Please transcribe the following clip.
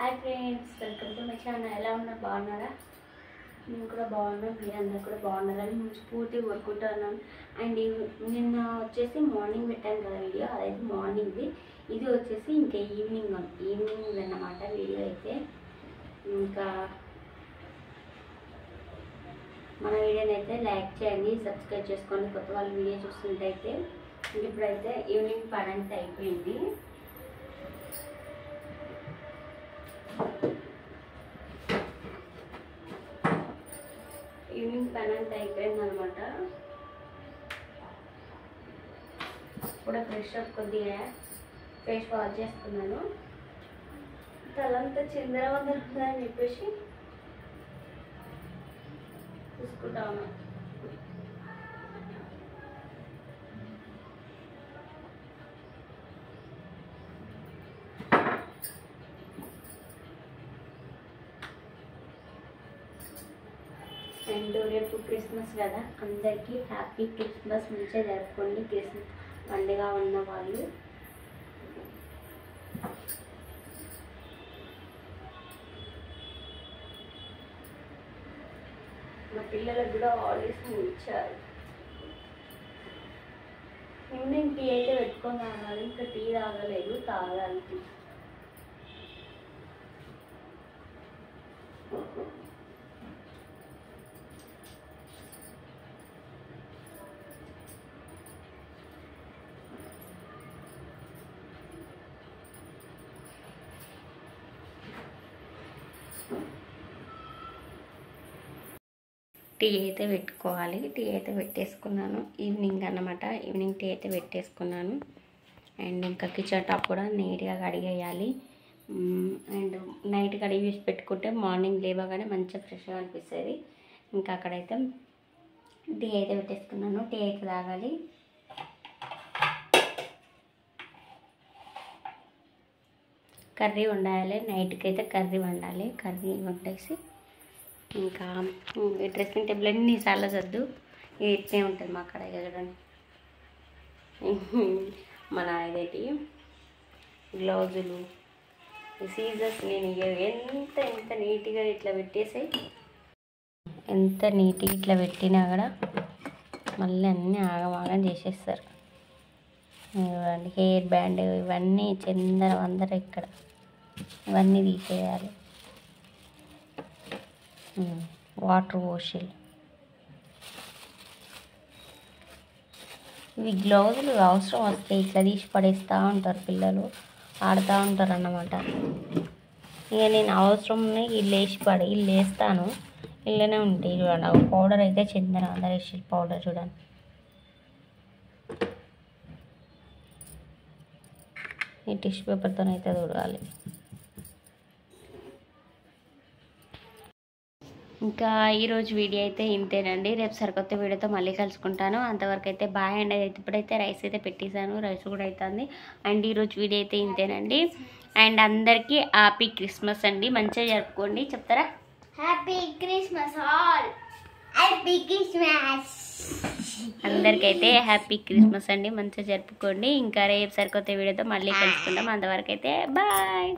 Hi friends, welcome to my channel. ఎలా ఉన్నారు? బాగున్నారా? నేను కూడా బాగున్నాను. మీరు అందరు కూడా బాగున్నారని పూర్తిగా కోరుకుంటున్నాను. అండ్ నిన్న వచ్చేసి మార్నింగ్ పెట్టాను కదా వీడియో, అదైతే మార్నింగ్ది. ఇది వచ్చేసి ఇంకా ఈవినింగ్ అన్నమాట వీడియో అయితే. ఇంకా మన వీడియోని అయితే లైక్ చేయండి, సబ్స్క్రైబ్ చేసుకోండి కొత్త వాళ్ళు వీడియో చూస్తుంటే. ఇప్పుడైతే ఈవినింగ్ పని అంతా అయిపోయింది. ఈవినింగ్ పని అంతా అయిపోయిందనమాట. కూడా ఫ్రెష్ అప్ కొద్దిగా ఫేస్ వాష్ చేసుకున్నాను. తలంతా చిందరవందర ఉందని చెప్పేసి చూసుకుంటాను. అండ్ రేపు క్రిస్మస్ కదా, అందరికీ హ్యాపీ క్రిస్మస్. మంచిగా జరుపుకోండి క్రిస్మస్ పండుగ ఉన్న వాళ్ళు. మా పిల్లలకు కూడా హాలిడేస్ ఇచ్చారు. ఈవినింగ్ టీ అయితే పెట్టుకొని తాగాలి. ఇంకా టీ తాగలేదు, తాగాలి టీ. టీ అయితే పెట్టుకోవాలి. టీ అయితే పెట్టేసుకున్నాను. ఈవినింగ్ అన్నమాట. ఈవినింగ్ టీ అయితే పెట్టేసుకున్నాను. అండ్ ఇంకా కిచెన్ టాప్ కూడా నీట్గా కడిగేయాలి. అండ్ నైట్ కడిగి వేసి పెట్టుకుంటే మార్నింగ్ లేవగానే మంచిగా ఫ్రెష్గా అనిపిస్తుంది. ఇంకా అక్కడైతే టీ అయితే పెట్టేసుకున్నాను. టీ అయితే తాగాలి. కర్రీ వండాలి. నైట్కి అయితే కర్రీ వండాలి. కర్రీ వండేసి ఇంకా డ్రెస్సింగ్ టేబుల్ ఎన్నిసార్లు సర్దు ఇట్లే ఉంటుంది మా అక్కడ. చూడండి, మన ఇదేంటి గ్లౌజులు, సీజర్స్ నేను ఎంత ఎంత నీట్గా ఇట్లా పెట్టేసి, ఎంత నీట్గా ఇట్లా పెట్టినా కూడా మళ్ళీ అన్నీ ఆగమాగం చేసేస్తారు. చూడండి, హెయిర్ బ్యాండ్ ఇవన్నీ చిందర ఇక్కడ ఇవన్నీ తీసేయాలి. వాటర్ వాషిల్, ఇవి గ్లౌజులు అవసరం వస్తే ఇట్లా తీసి పడేస్తూ ఉంటారు పిల్లలు, ఆడుతూ ఉంటారు అన్నమాట. ఇక నేను అవసరం ఇల్లు వేస్తాను, ఇళ్ళనే ఉంటాయి. చూడండి, పౌడర్ అయితే చిందర వేసి పౌడర్ చూడండి. ఈ టిష్యూ పేపర్తో అయితే తుడవాలి. ఇంకా ఈరోజు వీడియో అయితే ఇంతేనండి. రేపు సరికొత్త వీడియోతో మళ్ళీ కలుసుకుంటాను. అంతవరకు అయితే బాయ్ అండి. ఇప్పుడైతే రైస్ అయితే పెట్టేశాను, రైస్ కూడా అవుతుంది. అండ్ ఈరోజు వీడియో అయితే ఇంతేనండి. అండ్ అందరికీ హ్యాపీ క్రిస్మస్ అండి. మంచిగా జరుపుకోండి. చెప్తారా? Happy Christmas all. Happy Christmas అందరికైతే హ్యాపీ క్రిస్మస్ అండి. మంచిగా జరుపుకోండి. ఇంకా రేపు సరికొత్త వీడియోతో మళ్ళీ కలుసుకుంటాం. అంతవరకు అయితే బాయ్.